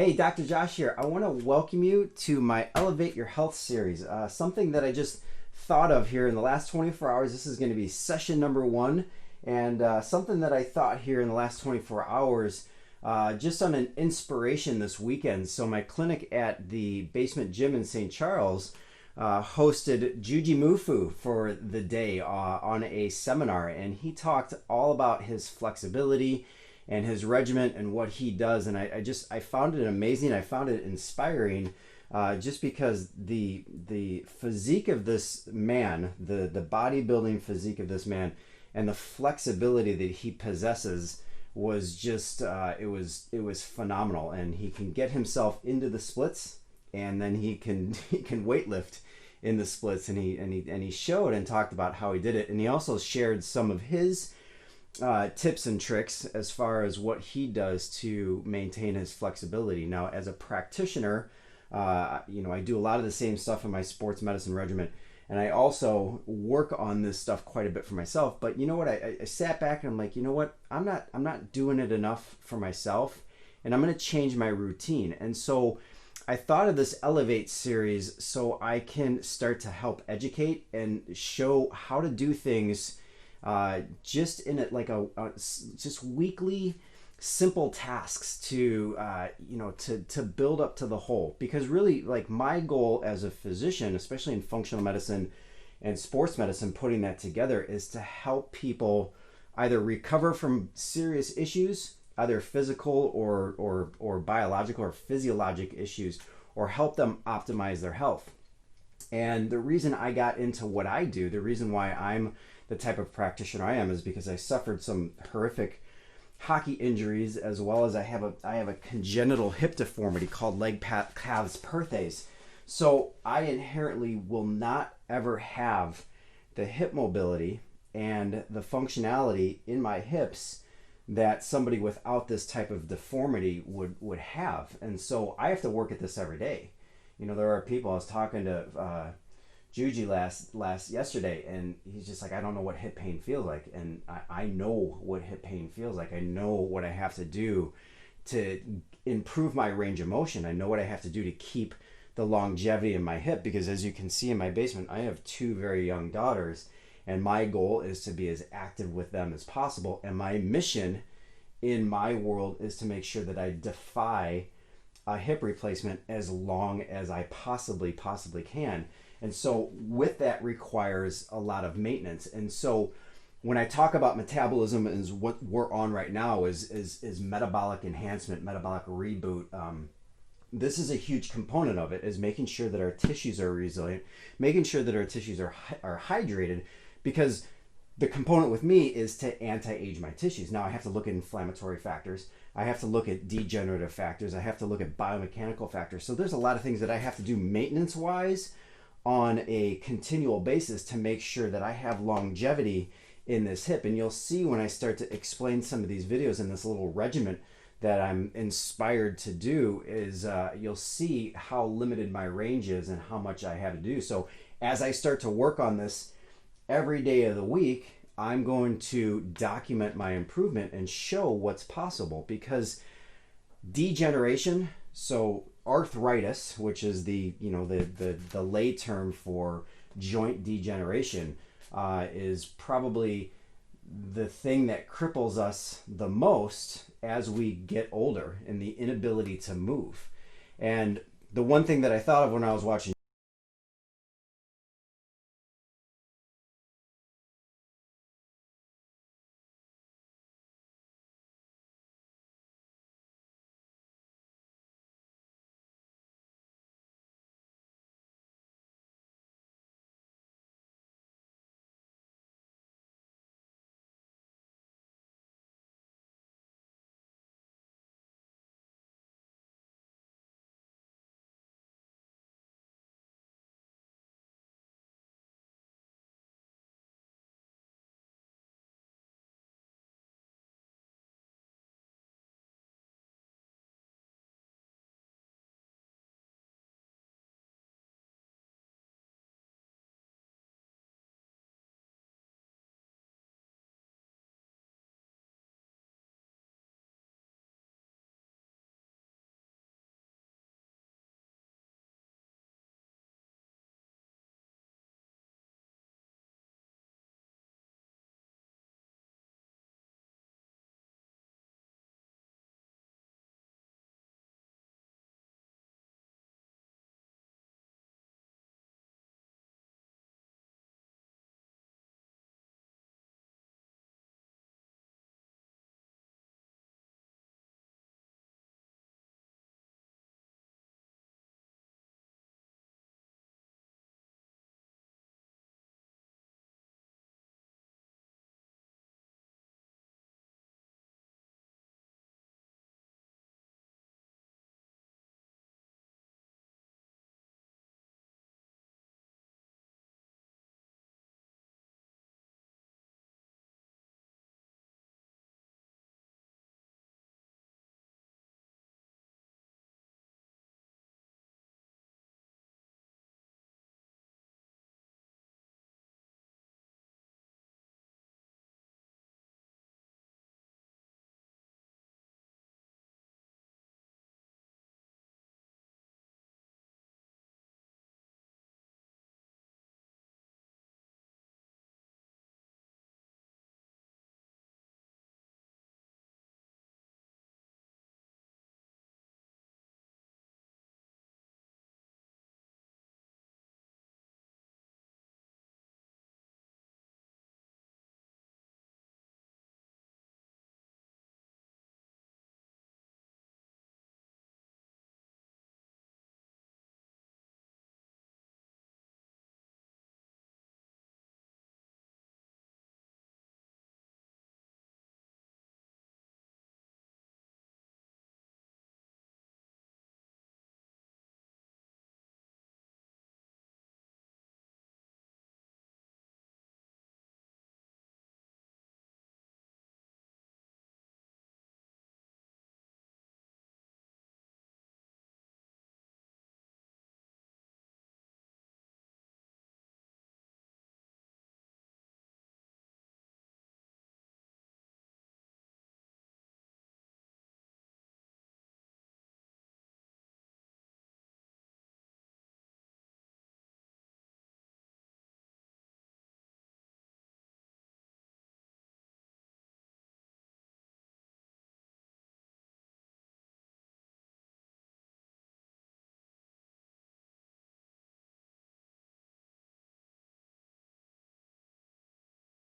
Hey, Dr. Josh here. I want to welcome you to my Elevate Your Health series. Something that I just thought of here in the last 24 hours. This is going to be session number one, and something that I thought here in the last 24 hours, just on an inspiration this weekend. So, my clinic at the basement gym in St. Charles hosted Juji Mufu for the day on a seminar, and he talked all about his flexibility and his regiment and what he does. And I found it amazing. I found it inspiring, just because the physique of this man, the bodybuilding physique of this man, and the flexibility that he possesses was just it was phenomenal. And he can get himself into the splits, and then he can he can weightlift in the splits. And he showed and talked about how he did it. And he also shared some of his tips and tricks as far as what he does to maintain his flexibility. Now, as a practitioner, I do a lot of the same stuff in my sports medicine regimen, and I also work on this stuff quite a bit for myself. But you know what? I sat back and I'm like, you know what? I'm not doing it enough for myself, and I'm going to change my routine. And so I thought of this Elevate series so I can start to help educate and show how to do things, just in it like just weekly simple tasks to to build up to the whole. Because really, like, my goal as a physician, especially in functional medicine and sports medicine, putting that together, is to help people either recover from serious issues, either physical or biological or physiologic issues, or help them optimize their health. And the reason I got into what I do, the reason why I'm the type of practitioner I am, is because I suffered some horrific hockey injuries, as well as I have a congenital hip deformity called leg calves perthes. So I inherently will not ever have the hip mobility and the functionality in my hips that somebody without this type of deformity would have. And so I have to work at this every day. There are people. I was talking to Juji last yesterday, and he's just like, I don't know what hip pain feels like. And I know what hip pain feels like. I know what I have to do to improve my range of motion. I know what I have to do to keep the longevity in my hip, because as you can see in my basement, I have two very young daughters, and my goal is to be as active with them as possible. And my mission in my world is to make sure that I defy a hip replacement as long as I possibly can. And so with that requires a lot of maintenance. And so when I talk about metabolism, is what we're on right now is metabolic enhancement, metabolic reboot. This is a huge component of it, is making sure that our tissues are resilient, making sure that our tissues are hydrated, because the component with me is to anti-age my tissues. Now I have to look at inflammatory factors. I have to look at degenerative factors. I have to look at biomechanical factors. So there's a lot of things that I have to do maintenance-wise on a continual basis to make sure that I have longevity in this hip. And you'll see when I start to explain some of these videos in this little regiment that I'm inspired to do, is you'll see how limited my range is and how much I have to do. So as I start to work on this every day of the week, I'm going to document my improvement and show what's possible. Because degeneration, so arthritis, which is the lay term for joint degeneration, is probably the thing that cripples us the most as we get older, and the inability to move. And the one thing that I thought of when I was watching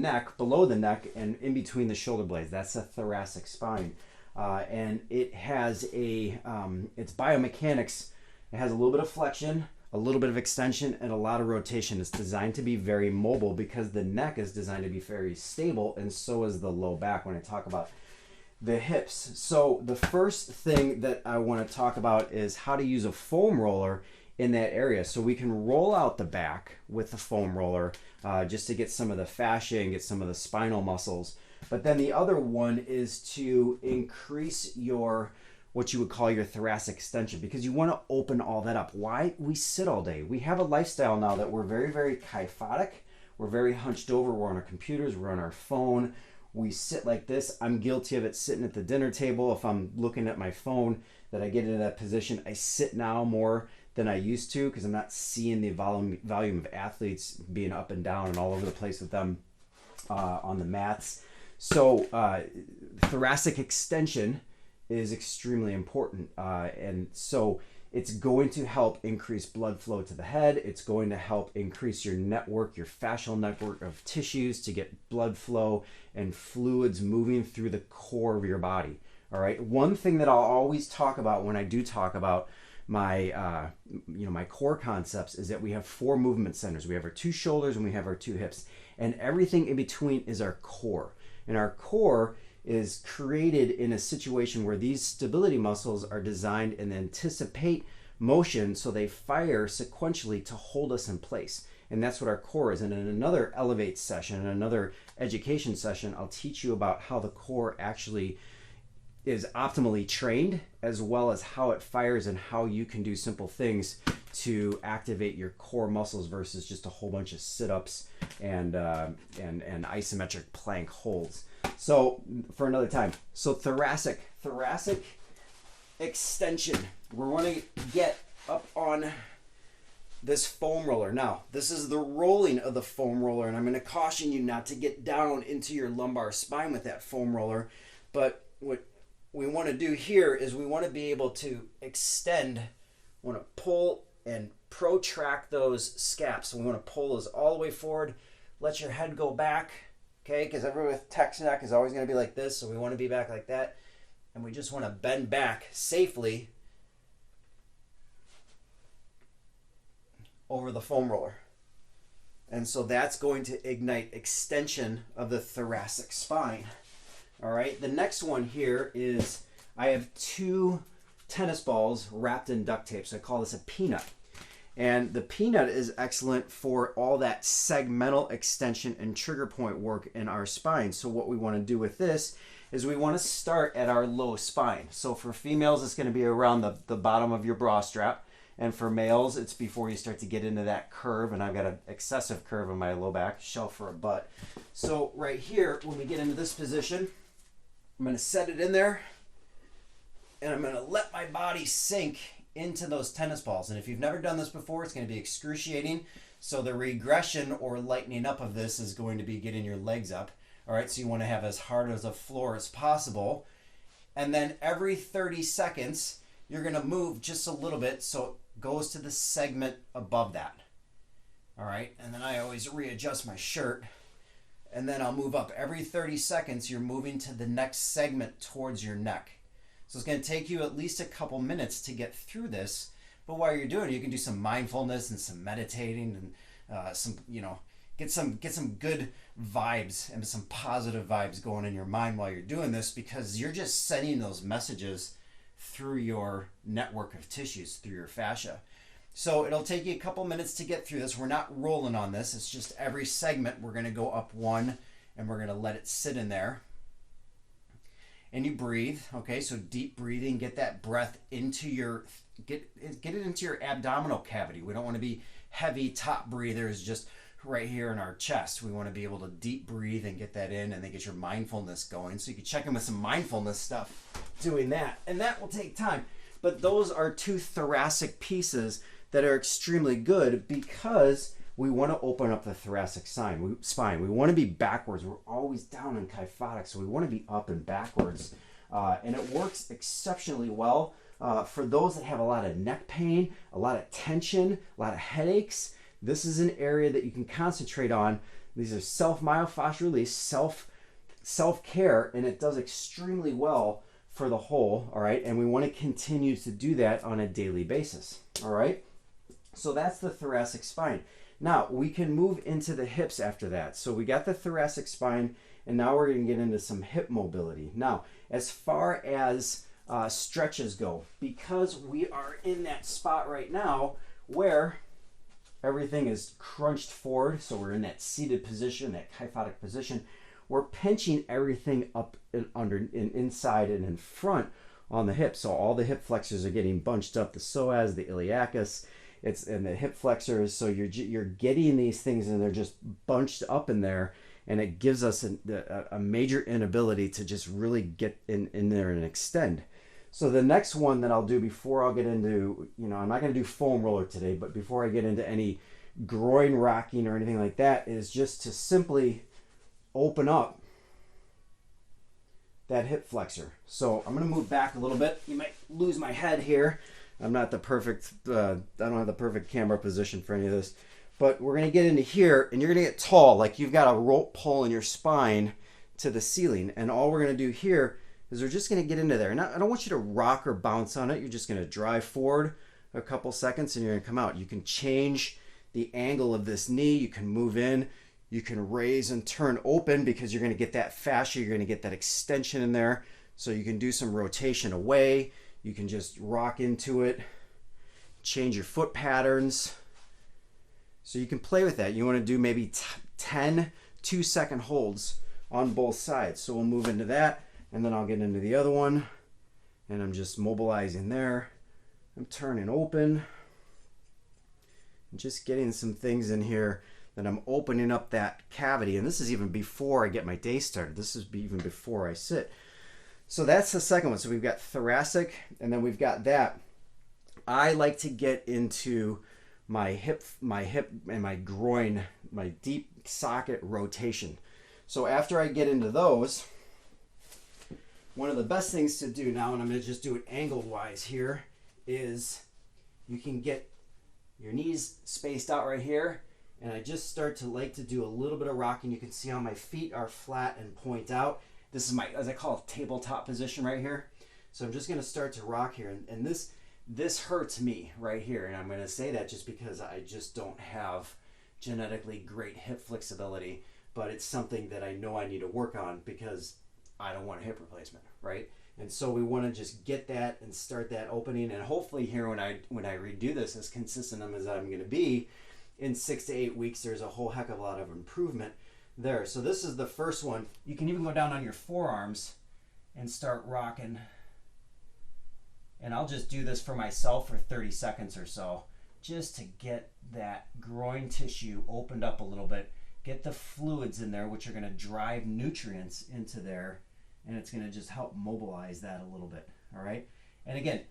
neck, below the neck, and in between the shoulder blades. That's the thoracic spine. And it has its biomechanics. It has a little bit of flexion, a little bit of extension, and a lot of rotation. It's designed to be very mobile because the neck is designed to be very stable, and so is the low back when I talk about the hips. So the first thing that I want to talk about is how to use a foam roller in that area. So we can roll out the back with the foam roller just to get some of the fascia and get some of the spinal muscles. But then the other one is to increase your, what you would call your thoracic extension, because you want to open all that up. Why? We sit all day. We have a lifestyle now that we're very, very kyphotic. We're very hunched over. We're on our computers. We're on our phone. We sit like this. I'm guilty of it sitting at the dinner table. If I'm looking at my phone, that I get into that position. I sit now more than I used to because I'm not seeing the volume of athletes being up and down and all over the place with them on the mats. So thoracic extension is extremely important. And so it's going to help increase blood flow to the head. It's going to help increase your network, your fascial network of tissues to get blood flow and fluids moving through the core of your body. All right. One thing that I'll always talk about when I do talk about my, my core concepts is that we have 4 movement centers. We have our 2 shoulders and we have our 2 hips, and everything in between is our core. And our core is created in a situation where these stability muscles are designed and anticipate motion, so they fire sequentially to hold us in place. And that's what our core is. And in another Elevate session, in another education session, I'll teach you about how the core actually is optimally trained, as well as how it fires and how you can do simple things to activate your core muscles versus just a whole bunch of sit-ups and isometric plank holds. So for another time, so thoracic extension. We're going to get up on this foam roller. Now, this is the rolling of the foam roller, and I'm going to caution you not to get down into your lumbar spine with that foam roller. But what we want to do here is we want to be able to extend, we want to pull and protract those scaps. So we want to pull those all the way forward, let your head go back, okay? Because everyone with text neck is always going to be like this, so we want to be back like that. And we just want to bend back safely over the foam roller. And so that's going to ignite extension of the thoracic spine. All right, the next one here is I have 2 tennis balls wrapped in duct tape. So I call this a peanut. And the peanut is excellent for all that segmental extension and trigger point work in our spine. So what we want to do with this is we want to start at our low spine. So for females, it's going to be around the bottom of your bra strap. And for males, it's before you start to get into that curve. And I've got an excessive curve in my low back, shelf for a butt. So right here, when we get into this position, I'm going to set it in there, and I'm going to let my body sink into those tennis balls. And if you've never done this before, it's going to be excruciating. So the regression or lightening up of this is going to be getting your legs up. All right, so you want to have as hard as a floor as possible. And then every 30 seconds, you're going to move just a little bit so it goes to the segment above that. All right, and then I always readjust my shirt. And then I'll move up. Every 30 seconds, you're moving to the next segment towards your neck. So it's going to take you at least a couple minutes to get through this. But while you're doing it, you can do some mindfulness and some meditating and get some good vibes and some positive vibes going in your mind while you're doing this, because you're just sending those messages through your network of tissues, through your fascia. So it'll take you a couple minutes to get through this. We're not rolling on this. It's just every segment we're going to go up 1 and we're going to let it sit in there. And you breathe, okay? So deep breathing, get that breath into your, get it into your abdominal cavity. We don't want to be heavy top breathers just right here in our chest. We want to be able to deep breathe and get that in and then get your mindfulness going. So you can check in with some mindfulness stuff doing that. And that will take time. But those are 2 thoracic pieces that are extremely good because we want to open up the thoracic spine. We want to be backwards. We're always down in kyphotic, so we want to be up and backwards. And it works exceptionally well for those that have a lot of neck pain, a lot of tension, a lot of headaches. This is an area that you can concentrate on These are self-myofascial release, self-care, and it does extremely well for the whole, all right? And we want to continue to do that on a daily basis, all right? So that's the thoracic spine. Now, we can move into the hips after that. So we got the thoracic spine, and now we're going to get into some hip mobility. Now, as far as stretches go, because we are in that spot right now where everything is crunched forward, so we're in that seated position, that kyphotic position, we're pinching everything up and under and inside and in front on the hip. So all the hip flexors are getting bunched up, the psoas, the iliacus, and the hip flexors. So you're getting these things and they're just bunched up in there, and it gives us a major inability to just really get in there and extend. So the next one that I'll do before I'll get into, I'm not going to do foam roller today, but before I get into any groin rocking or anything like that, is just to simply open up that hip flexor. So I'm going to move back a little bit. You might lose my head here. I'm not the perfect, I don't have the perfect camera position for any of this, but we're going to get into here, and you're going to get tall, like you've got a rope pull in your spine to the ceiling. And all we're going to do here is we're just going to get into there. And I don't want you to rock or bounce on it. You're just going to drive forward a couple seconds and you're going to come out. You can change the angle of this knee. You can move in. You can raise and turn open because you're going to get that fascia. You're going to get that extension in there. So you can do some rotation away. You can just rock into it. Change your foot patterns. So you can play with that. You want to do maybe 10 2-second holds on both sides. So we'll move into that. And then I'll get into the other one, and I'm just mobilizing there. I'm turning open. I'm just getting some things in here that I'm opening up that cavity. And this is even before I get my day started. This is even before I sit. So that's the second one. So we've got thoracic, and then we've got that. I like to get into my hip and my groin, my deep socket rotation. So after I get into those, one of the best things to do now, and I'm going to just do it angle-wise here, is you can get your knees spaced out right here, and I just start to like to do a little bit of rocking. You can see how my feet are flat and point out. This is my, as I call it, tabletop position right here. So I'm just going to start to rock here, and this hurts me right here, and I'm going to say that just because I just don't have genetically great hip flexibility, but it's something that I know I need to work on because I don't want a hip replacement, right? And so we want to just get that and start that opening, and hopefully here when I redo this, as consistent as I'm going to be, in 6 to 8 weeks, there's a whole heck of a lot of improvement there. So this is the first one. You can even go down on your forearms and start rocking. And I'll just do this for myself for 30 seconds or so, just to get that groin tissue opened up a little bit, get the fluids in there, which are going to drive nutrients into there, and it's going to just help mobilize that a little bit, all right? And again,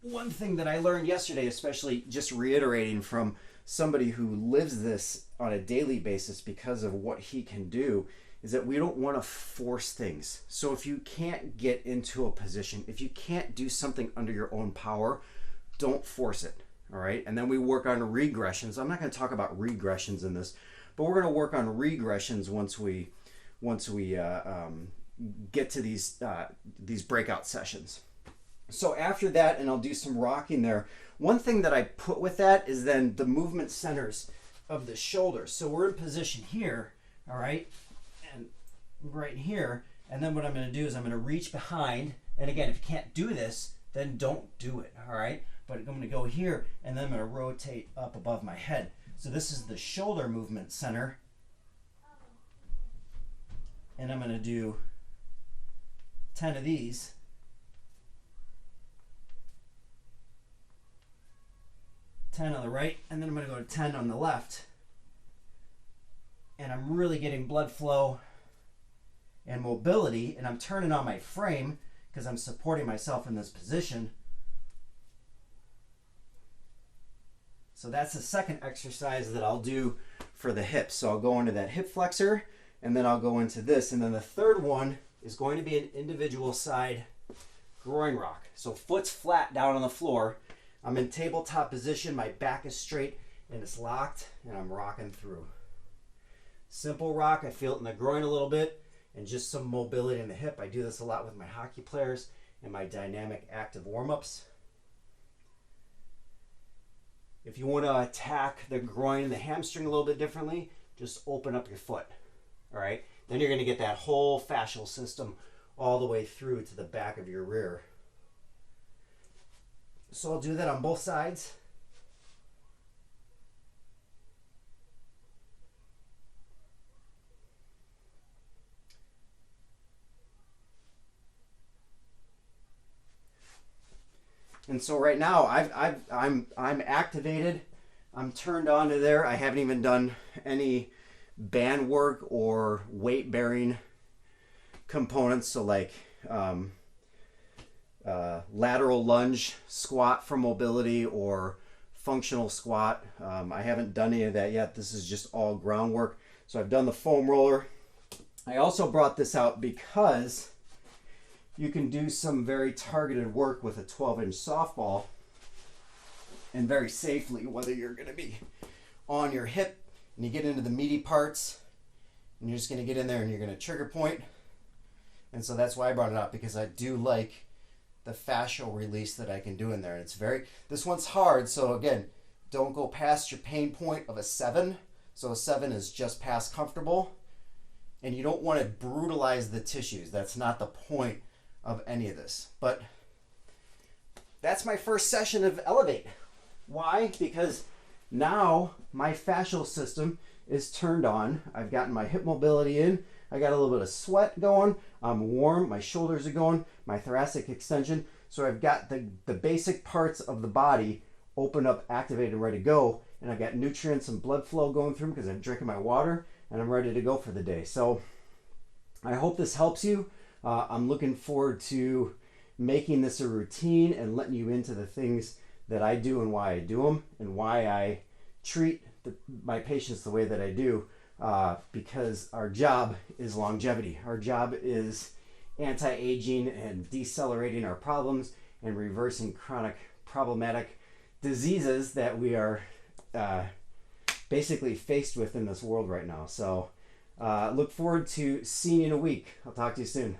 one thing that I learned yesterday, especially just reiterating from somebody who lives this on a daily basis because of what he can do, is that we don't want to force things. So if you can't get into a position, if you can't do something under your own power, don't force it, all right? And then we work on regressions. I'm not going to talk about regressions in this, but we're going to work on regressions once we get to these breakout sessions. So after that, and I'll do some rocking there. One thing that I put with that is then the movement centers of the shoulders. So we're in position here, all right, and right here. And then what I'm going to do is I'm going to reach behind. And again, if you can't do this, then don't do it, all right? But I'm going to go here, and then I'm going to rotate up above my head. So this is the shoulder movement center. And I'm going to do 10 of these. 10 on the right, and then I'm going to go to 10 on the left. And I'm really getting blood flow and mobility, and I'm turning on my frame because I'm supporting myself in this position. So that's the second exercise that I'll do for the hips. So I'll go into that hip flexor, and then I'll go into this. And then the third one is going to be an individual side groin rock. So foot's flat down on the floor. I'm in tabletop position, my back is straight and it's locked, and I'm rocking through. Simple rock. I feel it in the groin a little bit, and just some mobility in the hip. I do this a lot with my hockey players and my dynamic active warm-ups. If you want to attack the groin and the hamstring a little bit differently, just open up your foot. All right? Then you're going to get that whole fascial system all the way through to the back of your rear. So I'll do that on both sides. And so right now I'm activated. I'm turned on to there. I haven't even done any band work or weight bearing components. So like lateral lunge squat for mobility or functional squat. I haven't done any of that yet. This is just all groundwork. So I've done the foam roller. I also brought this out because you can do some very targeted work with a 12-inch softball and very safely, whether you're going to be on your hip and you get into the meaty parts and you're just going to get in there and you're going to trigger point. And so that's why I brought it up, because I do like the fascial release that I can do in there. And it's this one's hard. So again, don't go past your pain point of a 7. So a 7 is just past comfortable, and you don't want to brutalize the tissues. That's not the point of any of this. But that's my first session of Elevate. Why? Because now my fascial system is turned on. I've gotten my hip mobility in. I got a little bit of sweat going. I'm warm. My shoulders are going. My thoracic extension. So I've got the basic parts of the body open up, activated, and ready to go. And I've got nutrients and blood flow going through because I'm drinking my water, and I'm ready to go for the day. So I hope this helps you. I'm looking forward to making this a routine and letting you into the things that I do and why I do them and why I treat my patients the way that I do, because our job is longevity. Our job is anti-aging and decelerating our problems and reversing chronic problematic diseases that we are basically faced with in this world right now. So look forward to seeing you in a week. I'll talk to you soon.